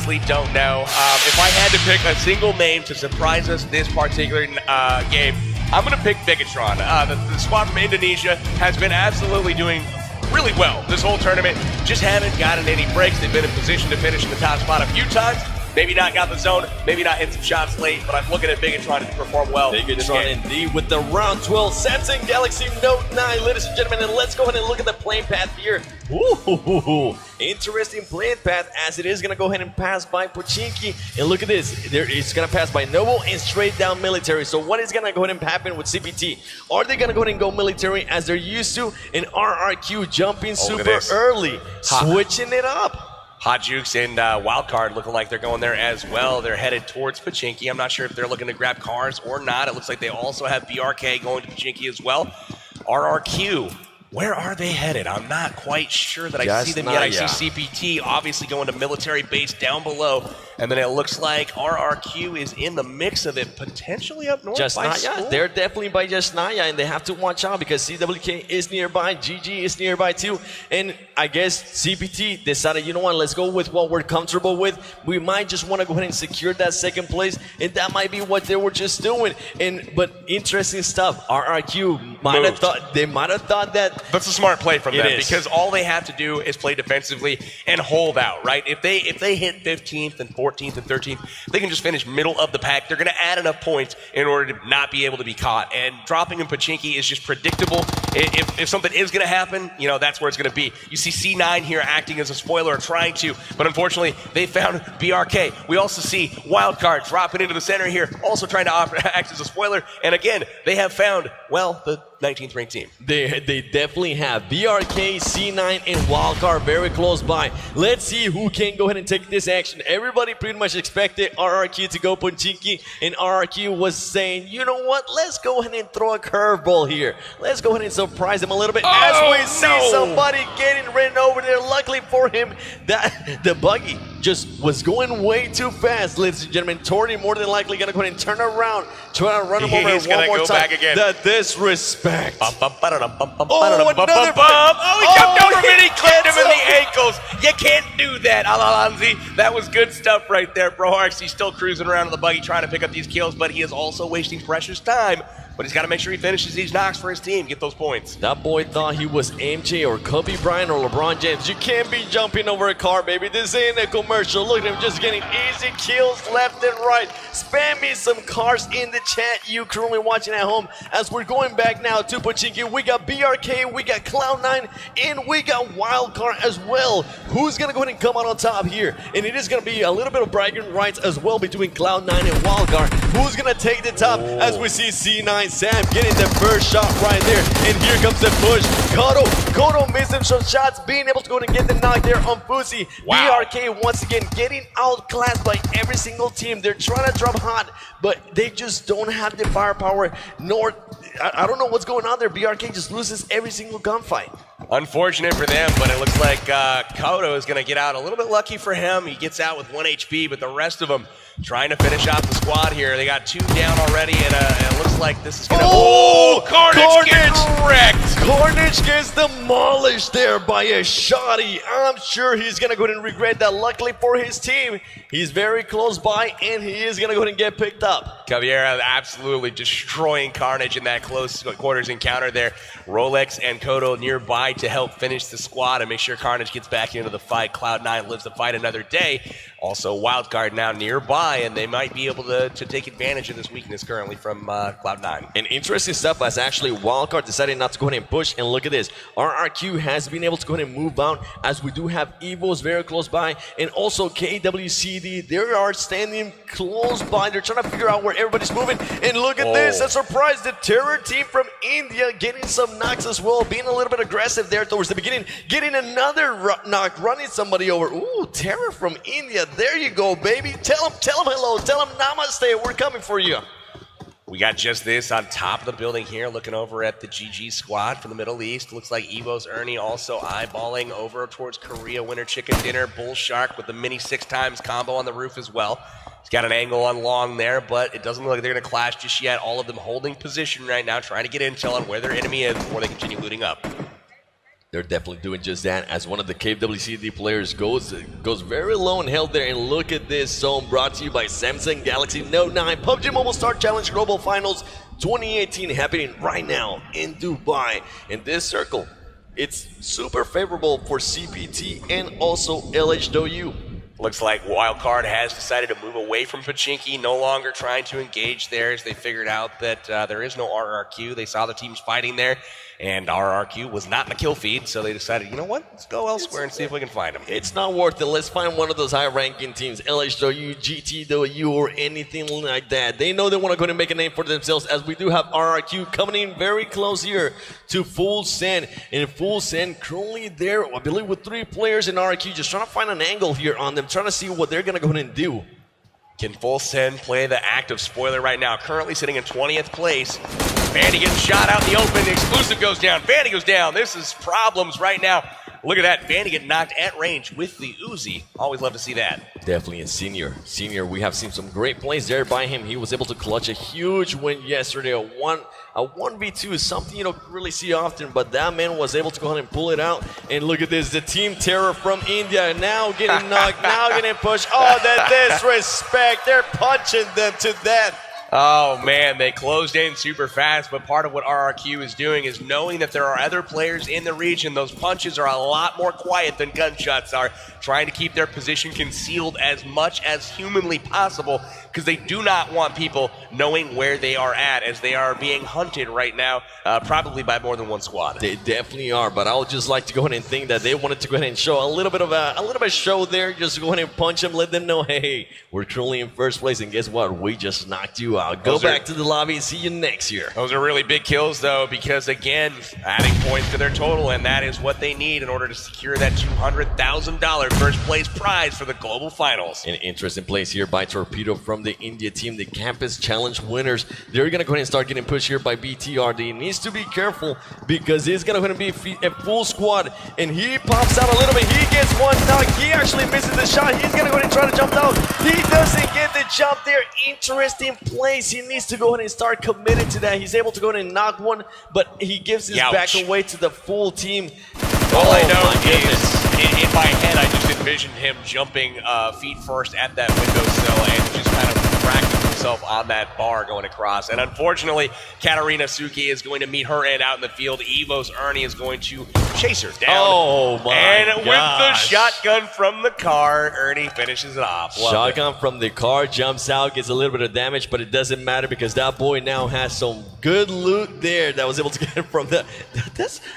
honestly don't know. If I had to pick a single name to surprise us this particular game, I'm going to pick Bigatron. The squad from Indonesia has been absolutely doing really well this whole tournament. Just haven't gotten any breaks. They've been in position to finish in the top spot a few times. Maybe not got the zone, maybe not hit some shots late, but I'm looking at Bigatron to perform well. Bigatron indeed with the round 12 Samsung Galaxy Note 9, ladies and gentlemen, and let's go ahead and look at the playing path here. Ooh, interesting playing path as it is going to go ahead and pass by Pochinki. And look at this, it's going to pass by Noble and straight down military. So what is going to go ahead and happen with CPT? Are they going to go ahead and go military as they're used to? And RRQ jumping super early, switching it up. Hot Jukes and Wildcard looking like they're going there as well. They're headed towards Pochinki. I'm not sure if they're looking to grab cars or not. It looks like they also have BRK going to Pochinki as well. RRQ, where are they headed? I'm not quite sure that I see them yet. I see CPT obviously going to military base down below. And then it looks like RRQ is in the mix of it, potentially up north by school. They're definitely by Jasnaya, and they have to watch out because CWK is nearby, GG is nearby too. And I guess CPT decided, you know what, let's go with what we're comfortable with. We might just want to go ahead and secure that second place, and that might be what they were just doing. But interesting stuff. RRQ might have thought, they might have thought that. That's a smart play from them because all they have to do is play defensively and hold out, right? If they hit 15th and 14th and 13th, they can just finish middle of the pack. They're going to add enough points in order to not be able to be caught. And dropping in Pochinki is just predictable. If something is going to happen, you know, that's where it's going to be. You see C9 here acting as a spoiler, or trying to, but unfortunately, they found BRK. We also see Wildcard dropping into the center here, also trying to act as a spoiler. And again, they have found, well, the 19th ranked team. They definitely have. BRK, C9, and Wildcard very close by. Let's see who can go ahead and take this action. Everybody pretty much expected RRQ to go Pochinki, and RRQ was saying, you know what, let's go ahead and throw a curveball here. Let's go ahead and surprise them a little bit as we see somebody getting ran over there. Luckily for him, that the buggy just was going way too fast, ladies and gentlemen. Torty more than likely going to go ahead and turn around, try to run him over one more time. Back again. The disrespect. Oh, another bump. Oh, he jumped over him and he clipped him in the ankles. You can't do that, Alalanzi. That was good stuff right there. Broharks, he's still cruising around in the buggy trying to pick up these kills, but he is also wasting precious time. But he's got to make sure he finishes these knocks for his team, get those points. That boy thought he was MJ or Kobe Bryant or LeBron James. You can't be jumping over a car, baby. This ain't a commercial. Look at him just getting easy kills left and right. Spam me some cars in the chat, you currently watching at home. As we're going back now to Pochinki, we got BRK, we got Cloud9, and we got Wildcard as well. Who's going to go ahead and come out on top here? And it is going to be a little bit of bragging rights as well between Cloud9 and Wildcard. Who's going to take the top as we see C9 Sam getting the first shot right there, and here comes the push. Kodo missing some shots, being able to go and get the knock there on Fusi. BRK once again getting outclassed by every single team. They're trying to drop hot, but they just don't have the firepower, nor, I don't know what's going on there. BRK just loses every single gunfight. Unfortunate for them, but it looks like Kodo is going to get out a little bit lucky for him. He gets out with 1 HP, but the rest of them trying to finish off the squad here. They got 2 down already, and it looks like this is going to... Oh, Carnage gets wrecked! Carnage gets demolished there by a shotty. I'm sure he's going to go ahead and regret that. Luckily for his team, he's very close by, and he is going to go ahead and get picked up. Caviera absolutely destroying Carnage in that close quarters encounter there. Rolex and Kodo nearby to help finish the squad and make sure Carnage gets back into the fight. Cloud9 lives the fight another day. Also, Wildcard now nearby, and they might be able to take advantage of this weakness currently from Cloud9. And interesting stuff as actually Wildcard decided not to go ahead and push. And look at this. RRQ has been able to go ahead and move out as we do have Evos very close by. And also KWCD, they are standing close by. They're trying to figure out where everybody's moving. And look at this. A surprise. The terror team from India getting some knocks as well. Being a little bit aggressive there towards the beginning. Getting another knock. Running somebody over. Ooh, terror from India. There you go, baby. Tell them hello. Tell them namaste. We're coming for you. We got just this on top of the building here, looking over at the GG squad from the Middle East. Looks like Evo's Ernie also eyeballing over towards Korea Winter Chicken Dinner. Bull Shark with the mini 6x combo on the roof as well. He's got an angle on long there, but it doesn't look like they're going to clash just yet. All of them holding position right now, trying to get intel on where their enemy is before they continue looting up. They're definitely doing just that, as one of the KWCD players goes very low and held there. And look at this zone, brought to you by Samsung Galaxy Note 9. PUBG Mobile Star Challenge Global Finals 2018 happening right now in Dubai. In this circle, it's super favorable for CPT and also LHW. Looks like Wildcard has decided to move away from Pachinki, no longer trying to engage there, as they figured out that there is no RRQ. They saw the teams fighting there, and RRQ was not in the kill feed, so they decided, you know what, let's go elsewhere and see if we can find them. It's not worth it. Let's find one of those high-ranking teams, LHW, GTW, or anything like that. They know they want to go and make a name for themselves, as we do have RRQ coming in very close here to Full Send. And Full Send currently there, I believe, with 3 players in RRQ, just trying to find an angle here on them, trying to see what they're going to go ahead and do. Can Full Send play the active spoiler right now? Currently sitting in 20th place. Vandy getting shot out in the open. The exclusive goes down. Vandy goes down. This is problems right now. Look at that. Vandy getting knocked at range with the Uzi. Always love to see that. Definitely a senior. We have seen some great plays there by him. He was able to clutch a huge win yesterday. A 1v2 is something you don't really see often, but that man was able to go ahead and pull it out. And look at this, the Team Terror from India now getting knocked, now getting pushed. Oh, the disrespect. They're punching them to death. Oh, man, they closed in super fast, but part of what RRQ is doing is knowing that there are other players in the region. Those punches are a lot more quiet than gunshots are, trying to keep their position concealed as much as humanly possible, because they do not want people knowing where they are at, as they are being hunted right now, probably by more than one squad. They definitely are, but I would just like to go ahead and think that they wanted to go ahead and show a little bit of show there, just go ahead and punch them, let them know, hey, we're currently in first place, and guess what? We just knocked you out. Go back to the lobby and see you next year. Those are really big kills, though, because, again, adding points to their total, and that is what they need in order to secure that $200,000 first place prize for the global finals. An interesting place here by Torpedo from the India team, the Campus Challenge winners. They're going to go ahead and start getting pushed here by BTR. They needs to be careful, because it's going to be a full squad, and he pops out a little bit. He gets one knock. He actually misses the shot. He's going to go ahead and try to jump out. He doesn't get the jump there. Interesting place. He needs to go ahead and start committed to that. He's able to go ahead and knock one, but he gives his back away to the full team. All I know is, in my head, I just envisioned him jumping feet first at that windowsill and just kind of practicing himself on that bar going across. And unfortunately, Katarina Suki is going to meet her end out in the field. Evo's Ernie is going to chase her down. Oh my And with the shotgun from the car, Ernie finishes it off. Shotgun from the car, jumps out, gets a little bit of damage, but it doesn't matter, because that boy now has some good loot there that was able to get from the...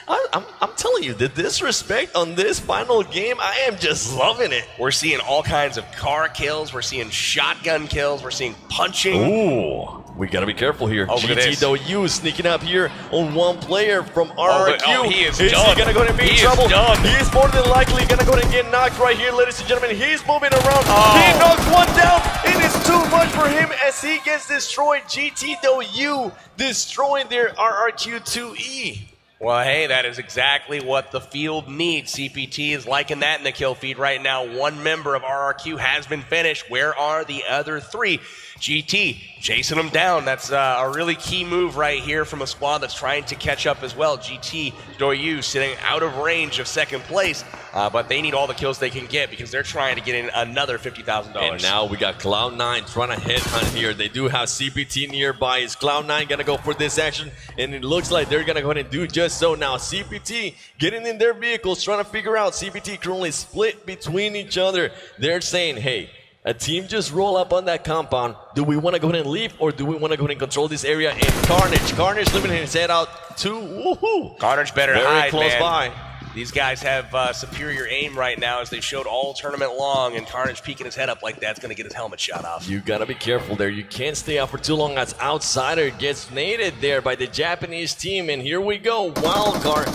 I'm telling you, the disrespect on this final game, I am just loving it. We're seeing all kinds of car kills. We're seeing shotgun kills. We're seeing punching. Ooh, we gotta be careful here. Oh, GTW sneaking up here on one player from RRQ. He is he gonna go ahead and be in trouble? Done. He's more than likely gonna go ahead and get knocked right here, ladies and gentlemen. He's moving around. Oh. He knocked one down. It is too much for him as he gets destroyed. GTW destroying their RRQ2E. Well, hey, that is exactly what the field needs. CPT is liking that in the kill feed right now. One member of RRQ has been finished. Where are the other 3? GT chasing them down. That's a really key move right here from a squad that's trying to catch up as well. GT Doyu sitting out of range of second place, but they need all the kills they can get, because they're trying to get in another $50,000. And now we got Cloud9 trying to headhunt here. They do have CPT nearby. Is Cloud9 going to go for this action? And it looks like they're going to go ahead and do just so now. CPT getting in their vehicles, trying to figure out. CPT currently split between each other. They're saying, hey, a team just roll up on that compound. Do we want to go ahead and leave, or do we want to go ahead and control this area? And Carnage living his head out to woohoo. Carnage better very hide, close man. by. These guys have superior aim right now, as they showed all tournament long, and Carnage peeking his head up like that's going to get his helmet shot off. You got to be careful there. You can't stay out for too long, as Outsider gets naded there by the Japanese team. And here we go. Wildcard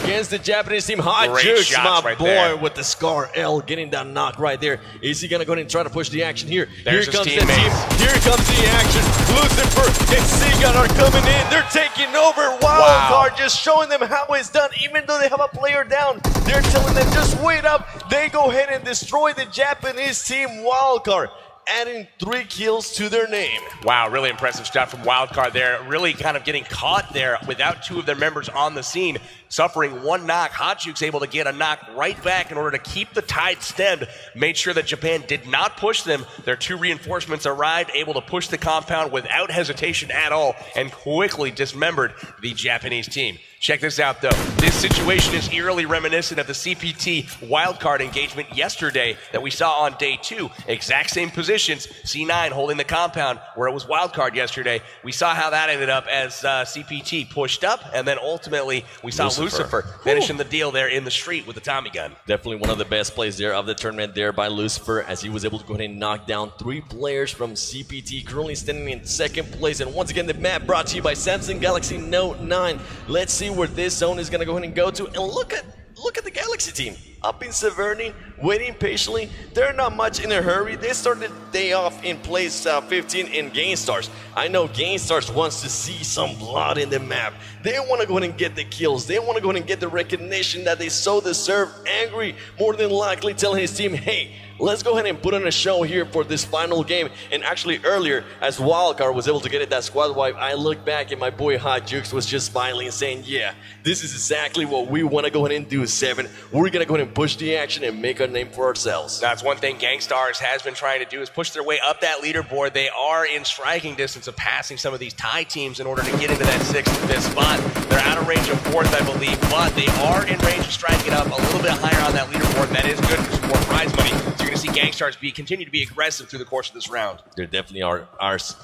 against the Japanese team. Hot Jukes, my right boy, there. with the Scar L getting that knock right there. Is he going to go ahead and try to push the action here? There's here comes his the team. Here comes the action. Lucifer and Seagun are coming in. They're taking over. Wildcard just showing them how it's done. Even though they have a player down, they're telling them just wait up. They go ahead and destroy the Japanese team. Wildcard adding 3 kills to their name. Wow, really impressive stuff from Wildcard there. Really kind of getting caught there without 2 of their members on the scene. Suffering one knock, Hotjuke's able to get a knock right back in order to keep the tide stemmed. Made sure that Japan did not push them. Their 2 reinforcements arrived, able to push the compound without hesitation at all, and quickly dismembered the Japanese team. Check this out, though. This situation is eerily reminiscent of the CPT wildcard engagement yesterday that we saw on day 2. Exact same positions. C9 holding the compound where it was wildcard yesterday. We saw how that ended up as CPT pushed up, and then ultimately we saw Lucifer finishing the deal there in the street with the Tommy gun. Definitely one of the best plays there of the tournament there by Lucifer, as he was able to go ahead and knock down 3 players from CPT, currently standing in 2nd place. And once again, the map brought to you by Samsung Galaxy Note 9. Let's see where this zone is going to go ahead and go to. And look at the Galaxy team up in Severny, waiting patiently. They're not much in a hurry. They started the day off in place 15 in GameStars. I know GameStars wants to see some blood in the map. They want to go ahead and get the kills. They want to go ahead and get the recognition that they so deserve. Angry, more than likely, telling his team, hey, let's go ahead and put on a show here for this final game. And actually earlier, as Wildcard was able to get it that squad wipe, I looked back and my boy Hot Jukes was just smiling and saying, yeah, this is exactly what we want to go ahead and do, 7. We're going to go ahead and push the action and make a name for ourselves. That's one thing GameStars has been trying to do, is push their way up that leaderboard. They are in striking distance of passing some of these tie teams in order to get into that 6th and 5th spot. They're out of range of 4th, I believe, but they are in range of striking up a little bit higher on that leaderboard. That is good for some more prize money. So you're going to see GameStars continue to be aggressive through the course of this round. There definitely are.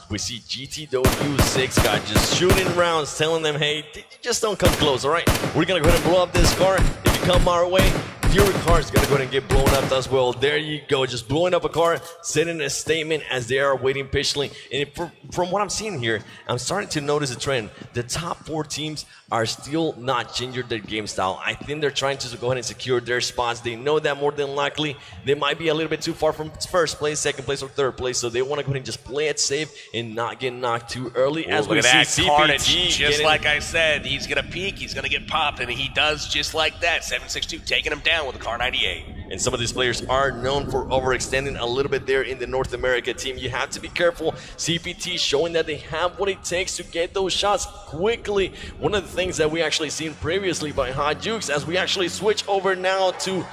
We see GTW 6 guy just shooting rounds, telling them, hey, just don't come close, all right? We're going to go ahead and blow up this car. If you come our way, your car is going to go ahead and get blown up as well. There you go, just blowing up a car, sending a statement as they are waiting patiently. And from what I'm seeing here, I'm starting to notice a trend. The top 4 teams are still not changing their game style. I think they're trying to go ahead and secure their spots. They know that more than likely they might be a little bit too far from 1st place, 2nd place, or 3rd place. So they want to go ahead and just play it safe and not get knocked too early. As we see Carnage, just like I said, he's going to peek, he's going to get popped, and he does just like that. 762 taking him down with a car 98. And some of these players are known for overextending a little bit there in the North America team. You have to be careful. CPT showing that they have what it takes to get those shots quickly. One of the things that we actually seen previously by Hot Jukes, as we actually switch over now to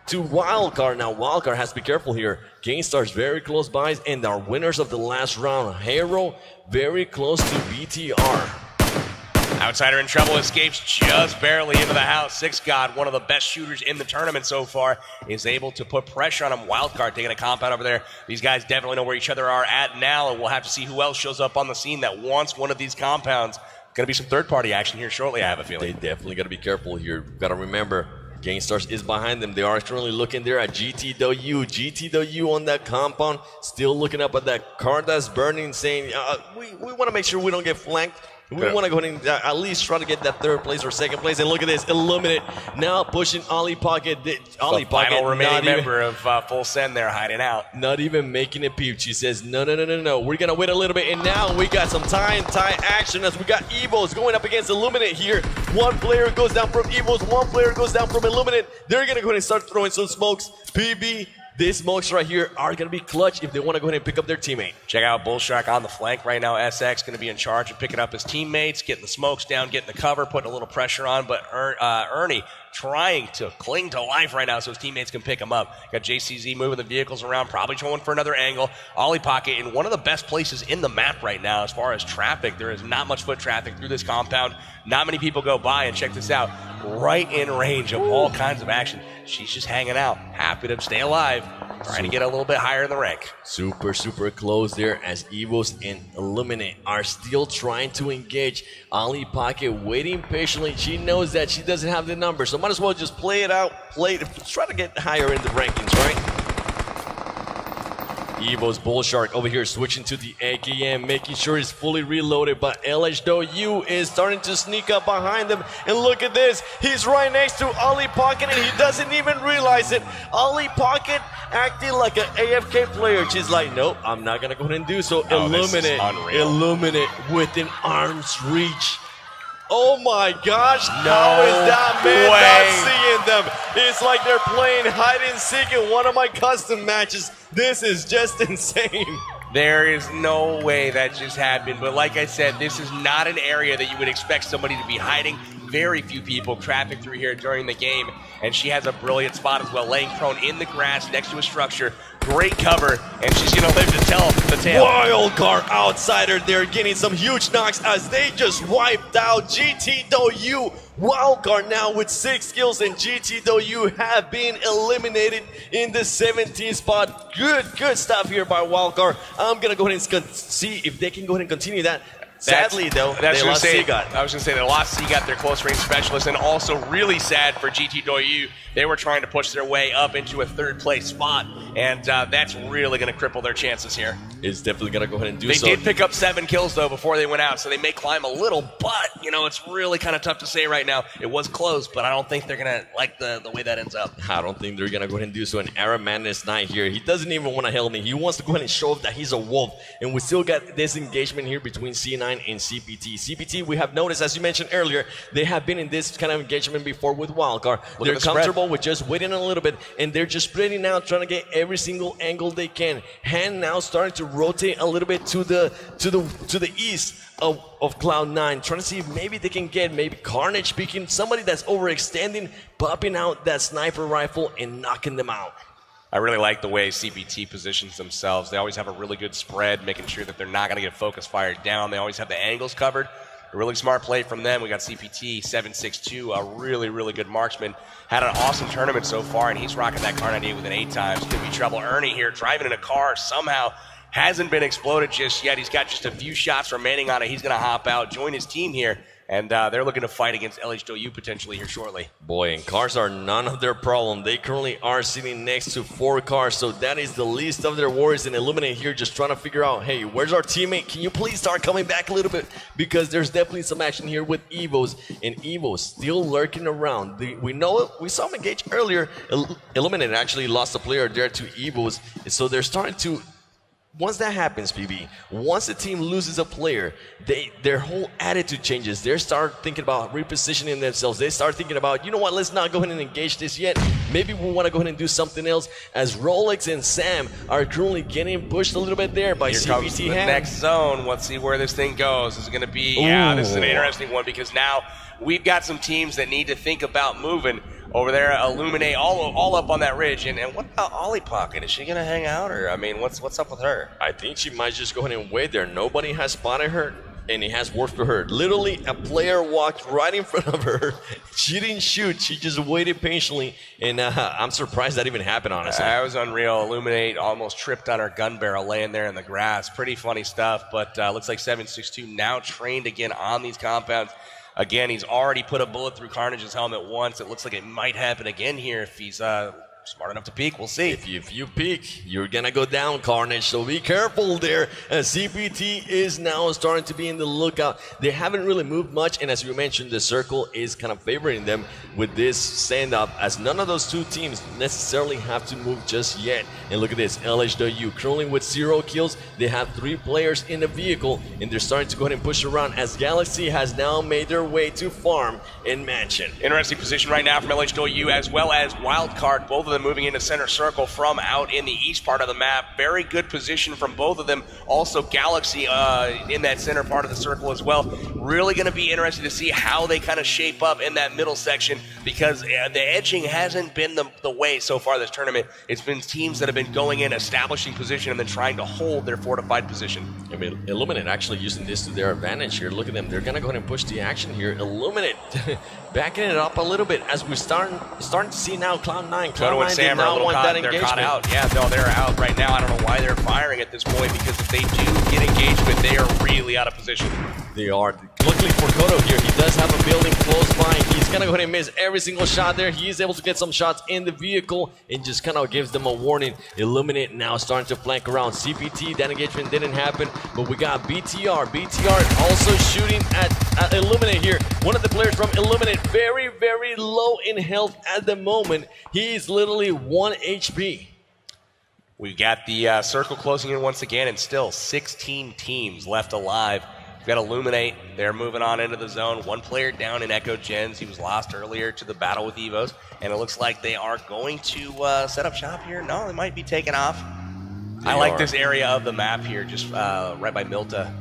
Wildcard. Now Wildcard has to be careful here. GameStars very close by, and our winners of the last round, Hero, very close to BTR. Outsider in trouble, escapes just barely into the house. 6 God, one of the best shooters in the tournament so far, is able to put pressure on him. Wildcard taking a compound over there. These guys definitely know where each other are at now, and we'll have to see who else shows up on the scene that wants one of these compounds. Going to be some third-party action here shortly, I have a feeling. They definitely got to be careful here. Got to remember, GameStars is behind them. They are currently looking there at GTW. GTW on that compound, still looking up at that car that's burning, saying, we want to make sure we don't get flanked. We want to go ahead and at least try to get that 3rd place or 2nd place. And look at this, Illuminate now pushing Ollie Pocket. Ollie Pocket, final remaining member of Full Send there, hiding out. Not even making a peep. She says, no. We're going to wait a little bit. And now we got some tie action as we got Evos going up against Illuminate here. One player goes down from Evos. One player goes down from Illuminate. They're going to go ahead and start throwing some smokes. PB. These smokes right here are going to be clutch if they want to go ahead and pick up their teammate. Check out Bullshark on the flank right now. SX going to be in charge of picking up his teammates, getting the smokes down, getting the cover, putting a little pressure on. But Ernie trying to cling to life right now so his teammates can pick him up. Got JCZ moving the vehicles around, probably going for another angle. Ollie Pocket in one of the best places in the map right now as far as traffic. There is not much foot traffic through this compound. Not many people go by, and check this out. Right in range of all kinds of action. She's just hanging out, happy to stay alive, trying to get a little bit higher in the rank. Super close there as Evos and Illuminate are still trying to engage. Ollie Pocket waiting patiently. She knows that she doesn't have the number, so might as well just play it out, try to get higher in the rankings, right? Evo's Bullshark over here switching to the AKM, making sure it's fully reloaded, but LHW is starting to sneak up behind them. And look at this, he's right next to Ollie Pocket and he doesn't even realize it. Ollie Pocket acting like an AFK player. She's like, nope, I'm not gonna go ahead and do so. Illuminate within arm's reach. Oh my gosh, how is that man not seeing them? It's like they're playing hide and seek in one of my custom matches. This is just insane. There is no way that just happened, but like I said, this is not an area that you would expect somebody to be hiding. very few people traffic through here during the game, and she has a brilliant spot as well, laying prone in the grass next to a structure. Great cover, and she's going to live to tell the tale. Wild card outsider there, getting some huge knocks as they just wiped out GTW. Wild card now with 6 kills, and GTW have been eliminated in the 17th spot. Good stuff here by Wild card. I'm going to go ahead and see if they can go ahead and continue that. Sadly, though, they lost Seagat. I was going to say they lost Seagat, their close range specialist, and also really sad for GTW. They were trying to push their way up into a 3rd place spot, and that's really going to cripple their chances here. It's definitely going to go ahead and do so. They did pick up 7 kills, though, before they went out, so they may climb a little, but, you know, it's really kind of tough to say right now. It was close, but I don't think they're going to like the way that ends up. I don't think they're going to go ahead and do so. An Arab Madness Knight here. He doesn't even want to help me. He wants to go ahead and show off that he's a wolf, and we still got this engagement here between C9 and CPT. CPT, we have noticed, as you mentioned earlier, they have been in this kind of engagement before with Wildcard. They're comfortable with just waiting a little bit, and they're just spreading out, trying to get every single angle they can. Hand now starting to rotate a little bit to the east of Cloud9, trying to see if maybe they can get maybe Carnage peeking, somebody that's overextending, popping out that sniper rifle and knocking them out. I really like the way CPT positions themselves. They always have a really good spread, making sure that they're not going to get focus fired down. They always have the angles covered. A really smart play from them. We got CPT 762, a really good marksman. Had an awesome tournament so far, and he's rocking that car 98 with an 8 times. Could be trouble. Ernie here driving in a car somehow. Hasn't been exploded just yet. He's got just a few shots remaining on it. He's going to hop out, join his team here. And they're looking to fight against LHW potentially here shortly. Boy, and cars are none of their problem. They currently are sitting next to 4 cars, so that is the least of their worries. And Illuminate here just trying to figure out, hey, where's our teammate? Can you please start coming back a little bit? Because there's definitely some action here with Evos, and Evos still lurking around. We know it. We saw him engage earlier. Illuminate actually lost a player there to Evos, so they're starting to... Once that happens, PB, once the team loses a player, their whole attitude changes. They start thinking about repositioning themselves. They start thinking about, you know what, let's not go ahead and engage this yet. Maybe we want to go ahead and do something else. As Rolex and Sam are currently getting pushed a little bit there by CPT. Here comes the next zone. Let's see where this thing goes. This is going to be, this is an interesting one because now we've got some teams that need to think about moving. Over there, Illuminate all up on that ridge. And what about Ollie Pocket? Is she going to hang out? Or, I mean, what's up with her? I think she might just go ahead and wait there. Nobody has spotted her, and it has worked for her. Literally, a player walked right in front of her. She didn't shoot. She just waited patiently. And I'm surprised that even happened, honestly. That was unreal. Illuminate almost tripped on her gun barrel laying there in the grass. Pretty funny stuff. But looks like 762 now trained again on these compounds. Again, he's already put a bullet through Carnage's helmet once. It looks like it might happen again here if he's smart enough to peek. We'll see. If you peek, you're going to go down, Carnage. So be careful there. CPT is now starting to be in the lookout. They haven't really moved much. And as you mentioned, the circle is kind of favoring them with this stand-up, as none of those two teams necessarily have to move just yet. And look at this, LHW currently with 0 kills. They have 3 players in the vehicle, and they're starting to go ahead and push around as Galaxy has now made their way to farm in Mansion. Interesting position right now from LHW as well as Wildcard. Both of them moving into center circle from out in the east part of the map. Very good position from both of them. Also Galaxy in that center part of the circle as well. Really going to be interesting to see how they kind of shape up in that middle section, because the edging hasn't been the way so far this tournament. It's been teams that have been going in, establishing position, and then trying to hold their fortified position. I mean, Illuminate actually using this to their advantage here. Look at them. They're going to go ahead and push the action here. Illuminate backing it up a little bit as we're starting to see now Cloud9. Cloud9 did not want that engagement. They're caught out. Yeah, no, they're out right now. I don't know why they're firing at this point, because if they do get engagement, they are really out of position. They are. Luckily for Kodo here, he does have a building close by. He's going to go ahead and miss every single shot there. He is able to get some shots in the vehicle and just kind of gives them a warning. Illuminate now starting to flank around. CPT, that engagement didn't happen, but we got BTR. BTR also shooting at Illuminate here. One of the players from Illuminate, very, very low in health at the moment. He's literally 1 HP. We've got the circle closing in once again, and still 16 teams left alive. We've got Illuminate. They're moving on into the zone. 1 player down in Echo Gens. He was lost earlier to the battle with Evos. And it looks like they are going to set up shop here. No, they might be taking off. I like this area of the map here, just right by Milta.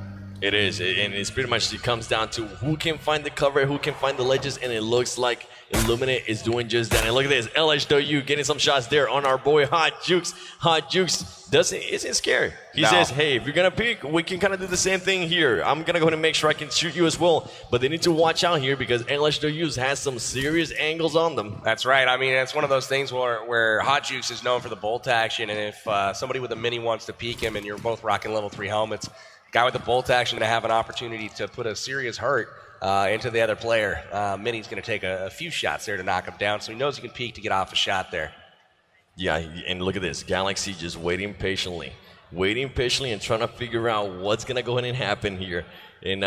It is, and it's pretty much, it comes down to who can find the cover, who can find the ledges, and it looks like Illuminate is doing just that. And look at this, LHW getting some shots there on our boy Hot Jukes. Hot Jukes isn't scary. He says, hey, if you're gonna peek, we can kind of do the same thing here. I'm gonna go ahead and make sure I can shoot you as well, but they need to watch out here because LHW has some serious angles on them. That's right. I mean, it's one of those things where Hot Jukes is known for the bolt action, and if somebody with a mini wants to peek him and you're both rocking level 3 helmets, guy with the bolt action to have an opportunity to put a serious hurt into the other player. Mini's going to take a few shots there to knock him down, so he knows he can peek to get off a shot there. Yeah, and look at this. Galaxy just waiting patiently and trying to figure out what's going to go ahead and happen here. And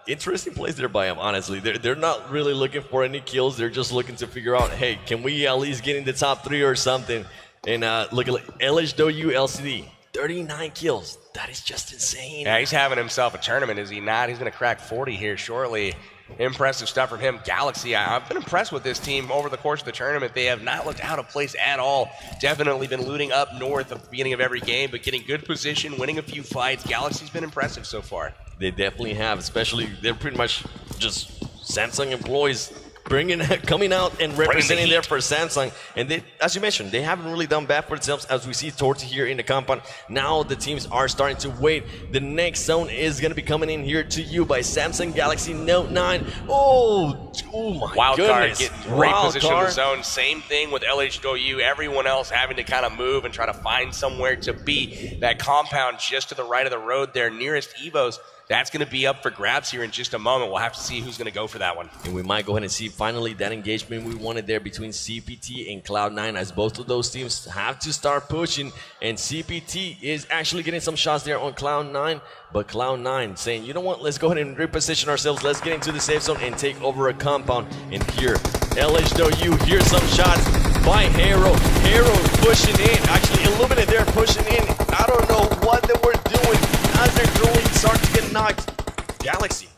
interesting plays there by him, honestly. They're not really looking for any kills. They're just looking to figure out, hey, can we at least get in the top 3 or something? And look at LHW LCD. 39 kills. That is just insane. Yeah, he's having himself a tournament, is he not? He's going to crack 40 here shortly. Impressive stuff from him. Galaxy, I've been impressed with this team over the course of the tournament. They have not looked out of place at all. Definitely been looting up north at the beginning of every game, but getting good position, winning a few fights. Galaxy's been impressive so far. They definitely have, especially they're pretty much just Samsung employees coming out and representing there for Samsung. And they, as you mentioned, they haven't really done bad for themselves as we see towards here in the compound. Now the teams are starting to wait. The next zone is going to be coming in here to you by Samsung Galaxy Note 9. Oh my Wild goodness. Card getting great position in the zone. Same thing with LHW. Everyone else having to kind of move and try to find somewhere to be. That compound just to the right of the road there, nearest Evos. That's going to be up for grabs here in just a moment. We'll have to see who's going to go for that one. And we might go ahead and see finally that engagement we wanted there between CPT and Cloud9, as both of those teams have to start pushing. And CPT is actually getting some shots there on Cloud9. But Cloud9 saying, you know what, let's go ahead and reposition ourselves. Let's get into the safe zone and take over a compound. And here, LHW, here's some shots by Hero. Hero pushing in. Actually, Illuminate there pushing in. I don't know what they were doing. As they're throwing, start to get knocked.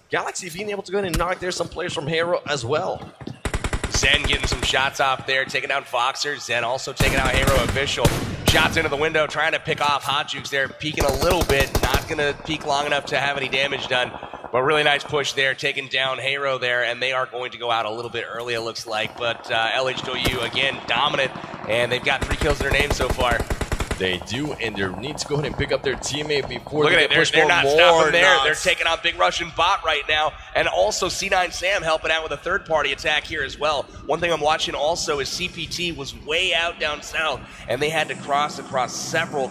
Galaxy being able to go ahead and knock there some players from Hero as well. Zen getting some shots off there, taking down Foxer. Zen also taking out Hero Official. Shots into the window, trying to pick off Hot Jukes there, peeking a little bit. Not going to peek long enough to have any damage done. But really nice push there, taking down Hero there, and they are going to go out a little bit early, it looks like. But LHW, again, dominant, and they've got 3 kills to their name so far. They do, and they need to go ahead and pick up their teammate before Look they at get pushed they're not more stopping there. knocks. They're taking on Big Russian Bot right now, and also C9 Sam helping out with a third-party attack here as well. One thing I'm watching also is CPT was way out down south, and they had to cross across several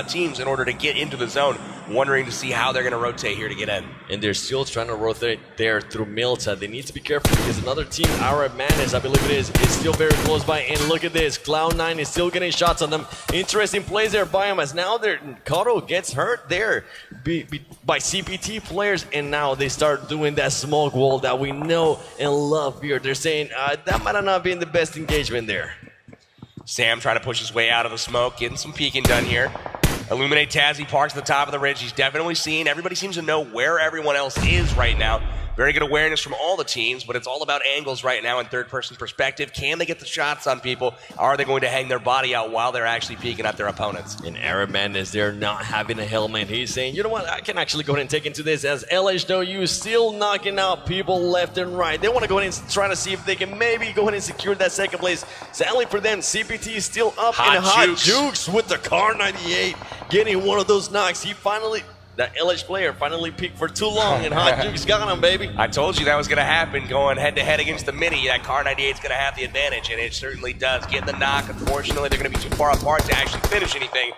teams in order to get into the zone, wondering to see how they're going to rotate here to get in. And they're still trying to rotate there through Milta. They need to be careful because another team, our Madness, I believe it is still very close by. And look at this, Cloud9 is still getting shots on them. Interesting plays there by him as now Kato gets hurt there by CPT players, and now they start doing that smoke wall that we know and love here. They're saying that might have not been the best engagement there. Sam trying to push his way out of the smoke, getting some peeking done here. Illuminate Tazzy parks at the top of the ridge. He's definitely seen. Everybody seems to know where everyone else is right now. Very good awareness from all the teams, but it's all about angles right now in third-person perspective. Can they get the shots on people? Are they going to hang their body out while they're actually peeking at their opponents? And Arab Madness, they're not having a helmet. He's saying, you know what, I can actually go ahead and take into this as LHW is still knocking out people left and right. They want to go ahead and try to see if they can maybe go ahead and secure that second place. Sadly for them, CPT is still up. Hot Jukes with the Car 98 getting one of those knocks. He finally... That LH player finally peaked for too long, and Hot Jukes got him, baby. I told you that was going to happen, going head-to-head against the Mini. That Car 98 is going to have the advantage, and it certainly does. Getting the knock, unfortunately, they're going to be too far apart to actually finish anything.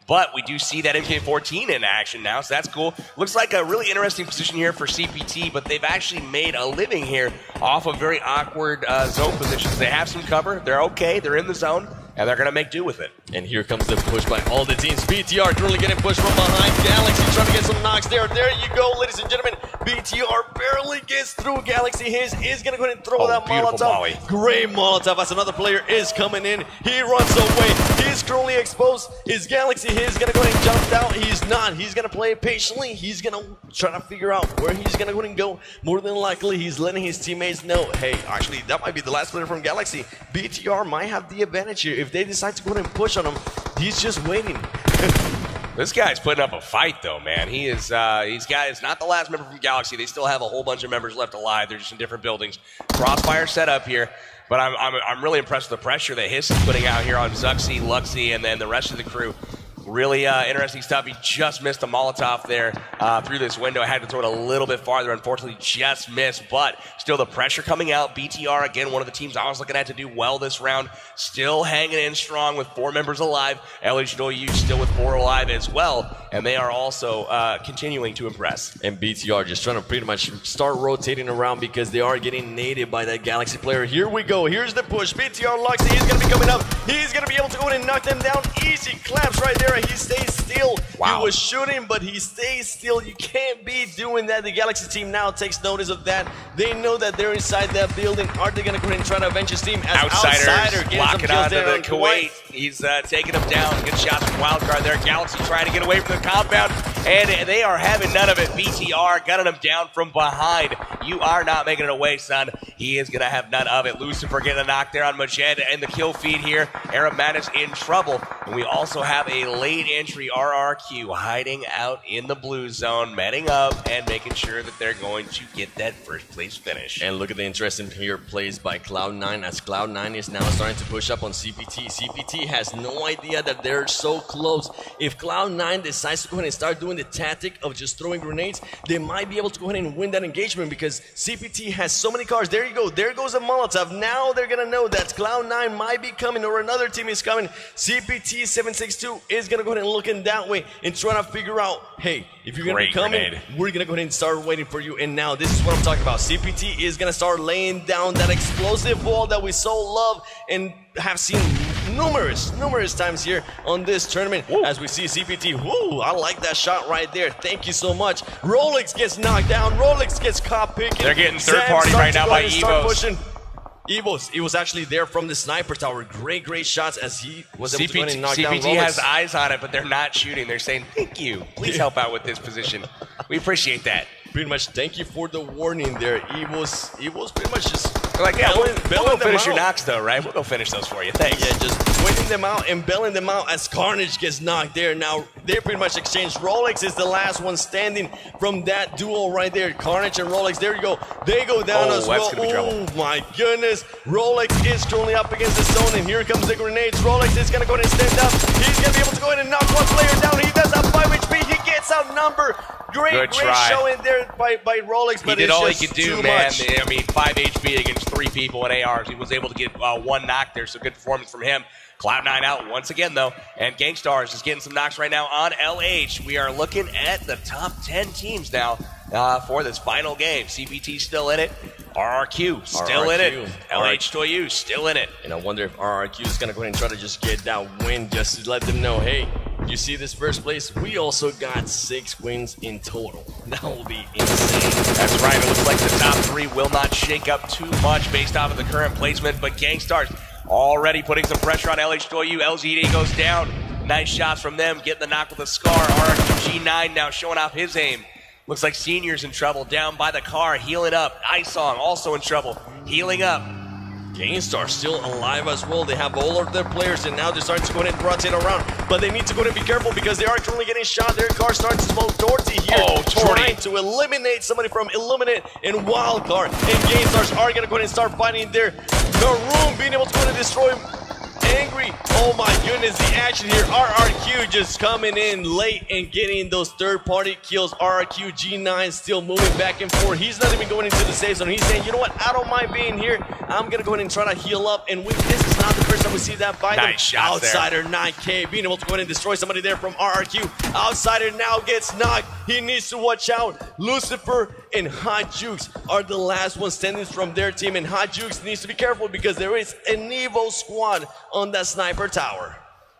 But we do see that MK14 in action now, so that's cool. Looks like a really interesting position here for CPT, but they've actually made a living here off of very awkward zone positions. They have some cover. They're okay. They're in the zone. And they're going to make do with it. And here comes the push by all the teams. BTR currently getting pushed from behind. Galaxy trying to get some knocks there. There you go, ladies and gentlemen. BTR barely gets through. Galaxy is going to go ahead and throw that Molotov. Molly. Great Molotov as another player is coming in. He runs away. He's currently exposed. His Galaxy is going to go ahead and jump out. He's not. He's going to play it patiently. He's going to try to figure out where he's going to go ahead and go. More than likely, he's letting his teammates know, hey, actually, that might be the last player from Galaxy. BTR might have the advantage here. If they decide to go ahead and push on him, he's just waiting. This guy's putting up a fight, though, man. It's not the last member from Galaxy. They still have a whole bunch of members left alive. They're just in different buildings. Crossfire set up here. But I'm really impressed with the pressure that Hiss is putting out here on Zuxi, Luxy, and then the rest of the crew. Really interesting stuff. He just missed a Molotov there through this window. I had to throw it a little bit farther. Unfortunately, just missed. But still the pressure coming out. BTR, again, one of the teams I was looking at to do well this round. Still hanging in strong with 4 members alive. LHW still with 4 alive as well. And they are also continuing to impress. And BTR just trying to pretty much start rotating around because they are getting naded by that Galaxy player. Here we go. Here's the push. BTR Luxy, he's going to be coming up. He's going to be able to go in and knock them down. Easy claps right there. He stays still. Wow. He was shooting, but he stays still. You can't be doing that. The Galaxy team now takes notice of that. They know that they're inside that building. Are they going to go ahead and try to avenge his team? As Outsider locking on to the Kuwait. He's taking him down. Good shots from Wildcard there. Galaxy trying to get away from the compound, and they are having none of it. BTR gunning him down from behind. You are not making it away, son. He is going to have none of it. Lucifer getting a knock there on Majed and the kill feed here. Arab Madness in trouble. And we also have a late entry RRQ hiding out in the blue zone, manning up and making sure that they're going to get that first place finish. And look at the interesting here plays by Cloud9 as Cloud9 is now starting to push up on CPT. CPT has no idea that they're so close. If Cloud9 decides to go ahead and start doing the tactic of just throwing grenades, they might be able to go ahead and win that engagement because CPT has so many cars. There you go. There goes a Molotov. Now they're going to know that Cloud9 might be coming or another team is coming. CPT 762 is going to go ahead and looking that way and trying to figure out, hey, if you're going to be coming, we're going to go ahead and start waiting for you. And now this is what I'm talking about. CPT is going to start laying down that explosive wall that we so love and have seen numerous times here on this tournament. Woo. As we see CPT, woo, I like that shot right there. Thank you so much. Rolex gets knocked down. Rolex gets caught picking. They're getting third party right now by Evos. Evos, he was actually there from the sniper tower. Great shots as he was able to go and knock down Rolex. CPT has eyes on it, but they're not shooting. They're saying, thank you. Please help out with this position. We appreciate that. Pretty much, thank you for the warning there. Evos pretty much just like, yeah, we'll go finish your knocks though, right? We'll go finish those for you. Thanks. Yeah, just waiting them out and bailing them out as Carnage gets knocked there. Now, they pretty much exchanged. Rolex is the last one standing from that duo right there. Carnage and Rolex, there you go. They go down as well. Oh my goodness. Rolex is currently up against the zone, and here comes the grenades. Rolex is going to go ahead and stand up. He's going to be able to go ahead and knock one player down. He does have 5 HP. He gets outnumbered. Great showing there by Rolex, but he did it's all just he could do, too man. much. I mean, 5 HP against 3 people in ARs. He was able to get 1 knock there, so good performance from him. Cloud9 out once again, though, and Gangstars is getting some knocks right now on LH. We are looking at the top 10 teams now for this final game. CPT still in it. RRQ still in it. LH2U still in it. And I wonder if RRQ is going to go ahead and try to just get that win just to let them know, hey, you see this first place? We also got 6 wins in total. That will be insane. That's right. It looks like the top 3 will not shake up too much based off of the current placement, but Gangstars already putting some pressure on LH2U. LGD goes down. Nice shots from them, getting the knock with a scar. RRQ G9 now showing off his aim. Looks like Senior's in trouble down by the car, healing up. Isong also in trouble, healing up. Gangstar still alive as well. They have all of their players, and now they're starting to go ahead and rotate around. But they need to go ahead and be careful because they are currently getting shot. Their car starting to smoke. Torty here, trying to eliminate somebody from Eliminate and Wildcard. And Gamestars are going to go ahead and start fighting there. Naroom being able to go ahead and destroy Angry. Oh my goodness, the action here. RRQ just coming in late and getting those third-party kills. RRQ G9 still moving back and forth. He's not even going into the safe zone. He's saying, you know what, I don't mind being here. I'm going to go ahead and try to heal up and win. This is not the first time we see that by nice shot Outsider there. 9K being able to go ahead and destroy somebody there from RRQ. Outsider now gets knocked. He needs to watch out. Lucifer and Hot Jukes are the last ones standing from their team, and Hot Jukes needs to be careful because there is an Evo squad on that sniper tower.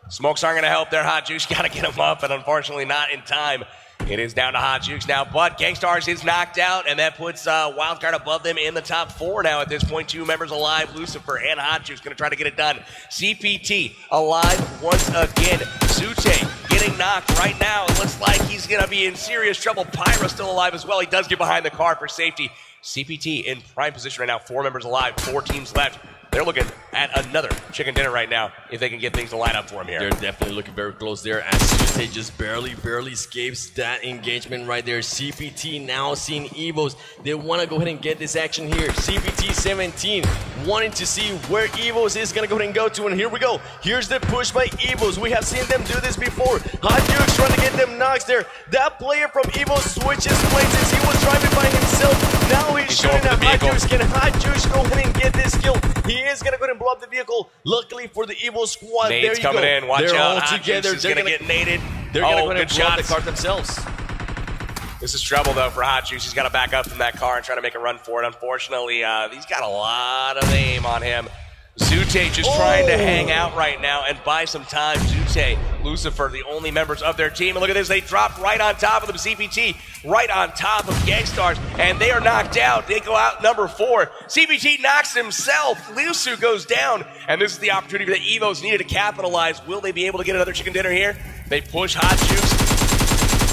Smokes aren't going to help there. Hot Jukes got to get him up, and unfortunately not in time. It is down to Hot Jukes now, but Gangstars is knocked out, and that puts Wildcard above them in the top 4 now at this point. 2 members alive, Lucifer and Hot Jukes going to try to get it done. CPT alive once again. Sute getting knocked right now. It looks like he's going to be in serious trouble. Pyro still alive as well. He does get behind the car for safety. CPT in prime position right now. 4 members alive, 4 teams left. they're looking at another chicken dinner right now if they can get things to line up for him here. They're definitely looking very close there as Tuesday just barely escapes that engagement right there. CPT now seeing Evos. They want to go ahead and get this action here. CPT 17 wanting to see where Evos is going to go ahead and go to. And here we go. Here's the push by Evos. We have seen them do this before. Hot Dukes trying to get them knocks there. That player from Evos switches places. He was driving by himself. Now he's shooting at Hot Dukes. Can Hot Dukes go ahead and get this kill? He is going to go ahead and blow up the vehicle. Luckily for the Evil squad, Nade's there you coming go. in. Watch They're out. all together. They're going to get naded. They're going to go ahead good and blow up the shots. cart themselves. This is trouble, though, for Hot Juice. He's got to back up from that car and try to make a run for it. Unfortunately, he's got a lot of aim on him. Zute just trying to hang out right now and buy some time. Zute, Lucifer, the only members of their team. And look at this. They dropped right on top of them. CPT right on top of Gangstars. And they are knocked out. They go out number 4. CPT knocks himself. Lusu goes down. And this is the opportunity that Evos needed to capitalize. Will they be able to get another chicken dinner here? They push Hot Juice.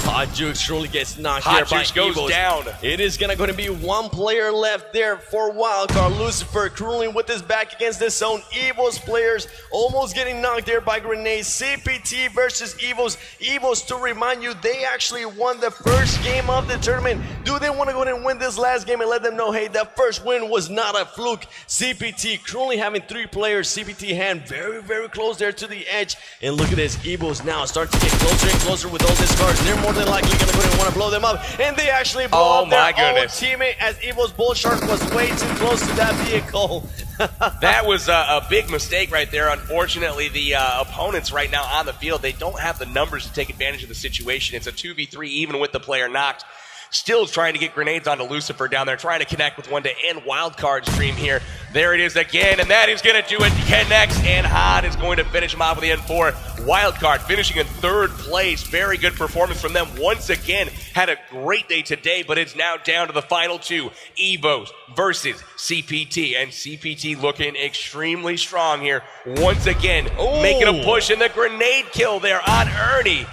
Hot Jukes surely gets knocked Hot here by Jukes goes Evos. down. It is going to be one player left there for Wildcard. Lucifer cruising with his back against the zone. Evos players almost getting knocked there by grenades. CPT versus Evos. Evos, to remind you, they actually won the first game of the tournament. Do they want to go ahead and win this last game and let them know, hey, that first win was not a fluke? CPT currently having 3 players. CPT hand very close there to the edge. And look at this. Evos now starting to get closer and closer with all these cars. They're more than likely going to go ahead and want to blow them up. And they actually blow up their own teammate as Evo's Bull Shark was way too close to that vehicle. That was a big mistake right there. Unfortunately, the opponents right now on the field, they don't have the numbers to take advantage of the situation. It's a 2v3 even with the player knocked. Still trying to get grenades onto Lucifer down there, trying to connect with one to end Wildcard's stream here. There it is again, and that is going to do it. Connects, and Hot is going to finish him off with the N4. Wildcard finishing in 3rd place. Very good performance from them once again. Had a great day today, but it's now down to the final 2. Evos versus CPT, and CPT looking extremely strong here. Once again, making a push in the grenade kill there on Ernie.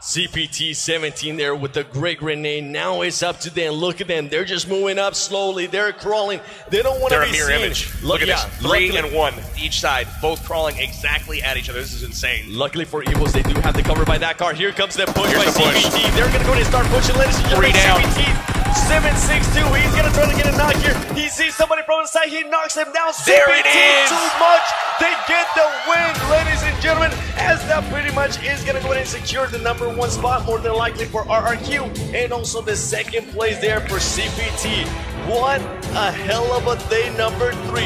CPT 17 there with the great grenade. Now it's up to them. Look at them. They're just moving up slowly. They're crawling. They don't want to be seen. They're a mirror image. Look at this. 3 and 1 each side, both crawling exactly at each other. This is insane. Luckily for Evos, they do have the cover by that car. Here comes the push by CPT. They're going to go ahead and start pushing. Ladies and gentlemen, CPT 7-6-2. He's going to try to get a knock here. He sees somebody from the side. He knocks him down. There it is. Too much. They get the win, ladies and gentlemen, as that pretty much is going to go ahead and secure the number 1 spot, more than likely for RRQ, and also the 2nd place there for CPT. What a hell of a day number 3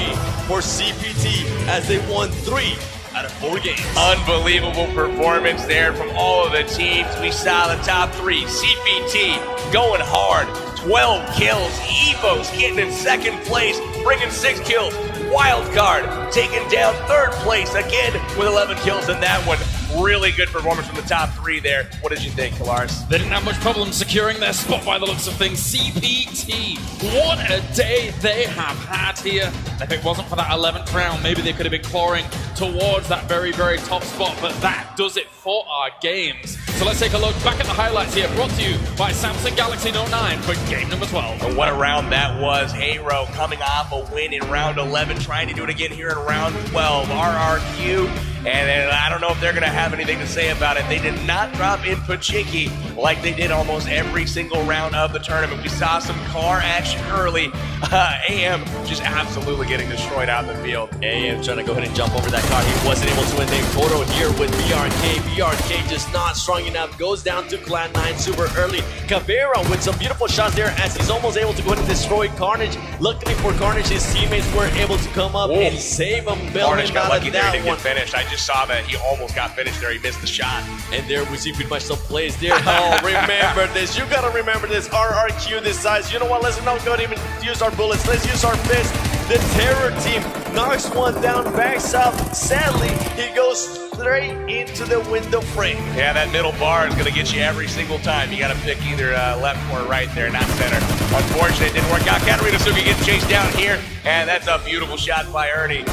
for CPT as they won 3 out of 4 games. Unbelievable performance there from all of the teams. We saw the top 3. CPT going hard, 12 kills. Evos getting in 2nd place, bringing 6 kills. Wildcard taking down 3rd place again with 11 kills in that one. Really good performance from the top 3 there. What did you think, Kalaris? They didn't have much problem securing their spot by the looks of things. CPT, what a day they have had here. If it wasn't for that 11th round, maybe they could have been clawing towards that very top spot, but that does it for our games. So let's take a look back at the highlights here, brought to you by Samsung Galaxy Note 9 for game number 12. And what a round that was. Hero coming off a win in round 11, trying to do it again here in round 12. RRQ. And I don't know if they're going to have anything to say about it. They did not drop in Pachinki like they did almost every single round of the tournament. We saw some car action early. AM just absolutely getting destroyed out in the field. AM trying to go ahead and jump over that car. He wasn't able to win a photo here with BRK. BRK just not strong enough. Goes down to Clan 9 super early. Caveira with some beautiful shots there as he's almost able to go ahead and destroy Carnage. Luckily for Carnage, his teammates were able to come up and save him. Carnage got lucky there. He didn't get finished. I just saw that he almost got finished there. He missed the shot. And there we see pretty much some plays there. Oh, remember this. You gotta remember this. RRQ decides, you know what, let's not go and even use our bullets. Let's use our fists. The terror team knocks one down, backs up. Sadly, he goes straight into the window frame. Yeah, that middle bar is gonna get you every single time. You gotta pick either left or right there, not center. Unfortunately, it didn't work out. Katarina Suki gets chased down here, and that's a beautiful shot by Ernie.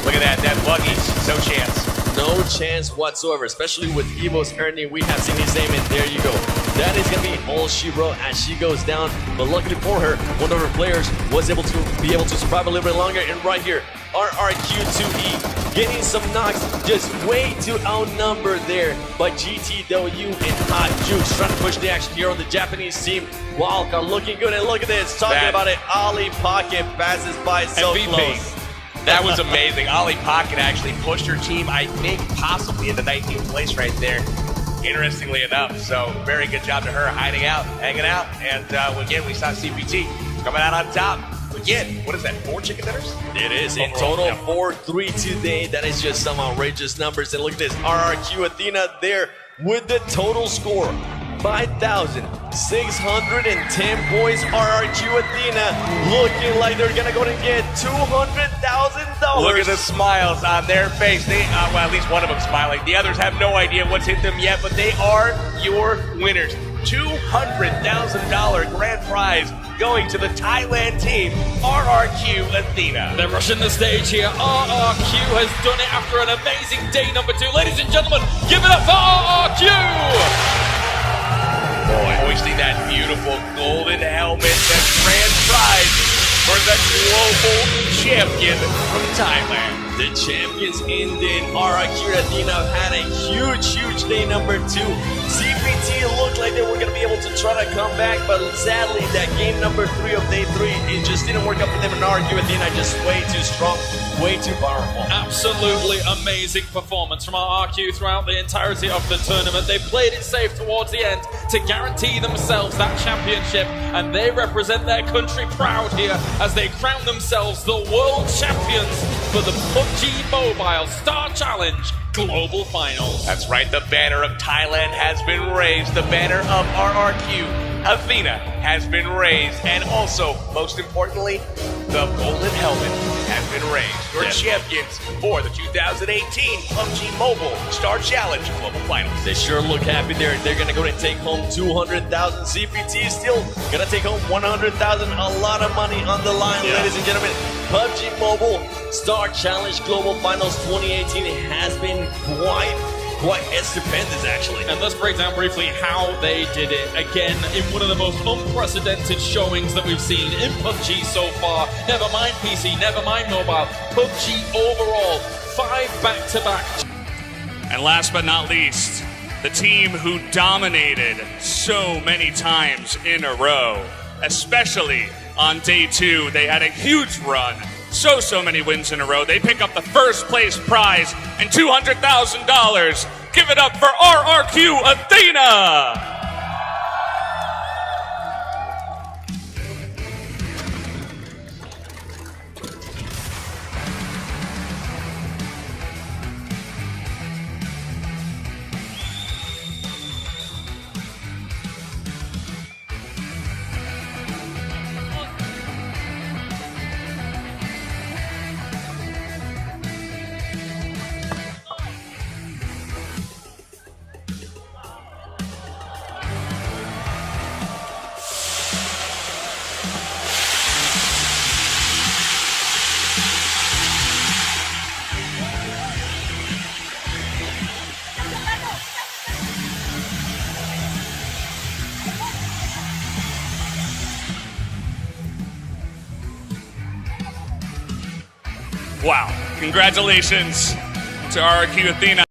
Look at that buggies, no chance. No chance whatsoever, especially with Evo's Ernie. We have seen his aim, and there you go. That is going to be all she wrote as she goes down. But luckily for her, one of her players was able to survive a little bit longer. And right here, RRQ2E getting some knocks, just way too outnumbered there by GTW and Hot Juice trying to push the action here on the Japanese team. Wildcard looking good, and look at this, talking about it, Ollie Pocket passes by so MVP. close. That was amazing. Ollie Pocket actually pushed her team, I think, possibly into 19th place right there. Interestingly enough, so very good job to her hiding out, hanging out, and again, we saw CPT coming out on top. Again, what is that, 4 chicken dinners? It is. In total, 4-3 today. That is just some outrageous numbers. And look at this, RRQ Athena there with the total score. 5,610 points. RRQ Athena looking like they're gonna go and get $200,000. Look at the smiles on their face. They, well, at least one of them smiling. The others have no idea what's hit them yet, but they are your winners. $200,000 grand prize going to the Thailand team, RRQ Athena. They're rushing the stage here. RRQ has done it after an amazing day number 2. Ladies and gentlemen, give it up for RRQ! Boy, hoisting that beautiful golden helmet, that grand prize for the global champion from Thailand. The champions indeed. RRQ Athena had a huge day number 2. CPT looked like they were going to be able to try to come back, but sadly that game number 3 of day 3, it just didn't work out for them. And RRQ Athena just way too strong, way too powerful. Absolutely amazing performance from RRQ throughout the entirety of the tournament. They played it safe towards the end to guarantee themselves that championship, and they represent their country proud here as they crown themselves the world champions for the PaPjI Mobile Star Challenge Global Finals. That's right, the banner of Thailand has been raised. The banner of RRQ Athena has been raised. And also, most importantly, the golden helmet has been raised. Your champions for the 2018 PaPjI Mobile Star Challenge Global Finals. They sure look happy there. They're going to go and take home $200,000. CPT is still going to take home $100,000. A lot of money on the line, ladies and gentlemen. PaPjI Mobile Star Challenge Global Finals 2018 has been quite stupendous, actually. And let's break down briefly how they did it. Again, in one of the most unprecedented showings that we've seen in PaPjI so far. Never mind PC, never mind mobile. PaPjI overall, 5 back-to-back. And last but not least, the team who dominated so many times in a row, especially on day 2. They had a huge run. So many wins in a row. They pick up the first place prize and $200,000. Give it up for RRQ Athena! Wow. Congratulations to RRQ Athena.